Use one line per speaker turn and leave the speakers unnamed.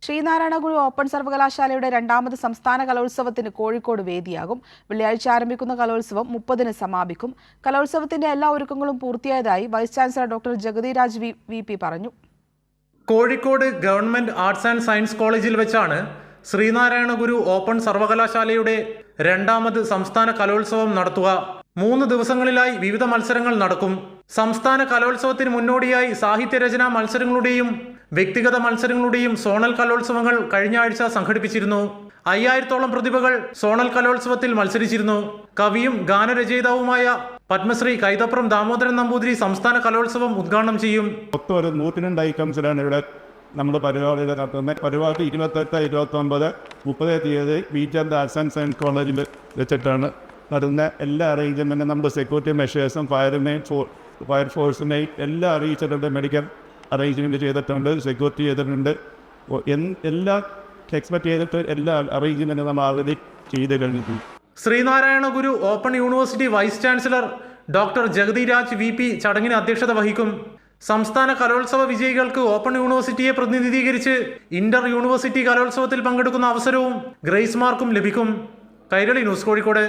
Sreenarayana Guru open സർവകലാശാലയുടെ രണ്ടാമത് സംസ്ഥാന കലോത്സവത്തിന് കോഴിക്കോട് വേദിയാകും. വെള്ളിയാഴ്ച ആരംഭിക്കുന്ന കലോത്സവം 30-ന് സമാപിക്കും. കലോത്സവത്തിന്റെ എല്ലാ ഒരുക്കങ്ങളും പൂർത്തിയായതായി vice chancellor doctor Jagathiraj V P. പറഞ്ഞു.
Kozhikode government arts and science കോളേജിൽ വെച്ചാണ് ശ്രീനാരായണ ഗുരു ഓപ്പൺ സർവകലാശാലയുടെ രണ്ടാമത് സംസ്ഥാന കലോത്സവം നടത്തുക. 3 ദിവസങ്ങളിലായി വിവിധ മത്സരങ്ങൾ നടക്കും. സംസ്ഥാന കലോത്സവത്തിന് മുന്നോടിയായി സാഹിത്യരചനാ മത്സരങ്ങളുടെയും വ്യക്തിഗത മത്സരങ്ങളുടെയും സോണൽ കലോത്സവങ്ങൾ കഴിഞ്ഞ ആഴ്ച സംഘടിപ്പിച്ചിരുന്നു. 5000-ഓളം പ്രതിഭകൾ സോണൽ കലോത്സവത്തിൽ മത്സരിച്ചിരുന്നു. കവിയും ഗാനരചയിതാവുമായ പത്മശ്രീ കൈതപ്രം ദാമോദരൻ നമ്പൂതിരി സംസ്ഥാന കലോത്സവം ഉദ്ഘാടനം ചെയ്യും.
102 ഐറ്റംസിലാണ് ഇവിടെ നമ്മുടെ പരിപാടികൾ നടത്തുന്നത്. പരിപാടി 28, 29, 30 തീയതി ബീച്ച് ആർട്സ് ആൻഡ് സയൻസ് കോളേജിൽ വെച്ചിട്ടാണ് നടന്ന. എല്ലാ അറേഞ്ച്മെൻറ്റും നമ്മുടെ സെക്യൂരിറ്റി മെഷേഴ്സും ഫയർഫോഴ്സിനെയും എല്ലാം അറിയിച്ചിട്ടുണ്ട്. മെഡിക്കൽ അറേഞ്ച്മെൻറ്റ് ചെയ്തിട്ടുണ്ട്, സെക്യൂരിറ്റി ചെയ്തിട്ടുണ്ട്. എല്ലാ എക്സ്പെക്ട് ചെയ്തിട്ട് എല്ലാ അറേഞ്ച്മെൻറ്റും നമ്മൾ ആൾറെഡി ചെയ്ത് കഴിഞ്ഞിട്ടുണ്ട്.
Sreenarayana Guru open university vice chancellor doctor Jagathiraj V P. ചടങ്ങിന് അധ്യക്ഷത വഹിക്കും. സംസ്ഥാന കലോത്സവ വിജയികൾക്ക് ഓപ്പൺ യൂണിവേഴ്സിറ്റിയെ പ്രതിനിധീകരിച്ച് ഇന്റർ യൂണിവേഴ്സിറ്റി കലോത്സവത്തിൽ പങ്കെടുക്കുന്ന അവസരവും ഗ്രേസ് മാർക്കും ലഭിക്കും. കൈരളി ന്യൂസ്, കോഴിക്കോട്.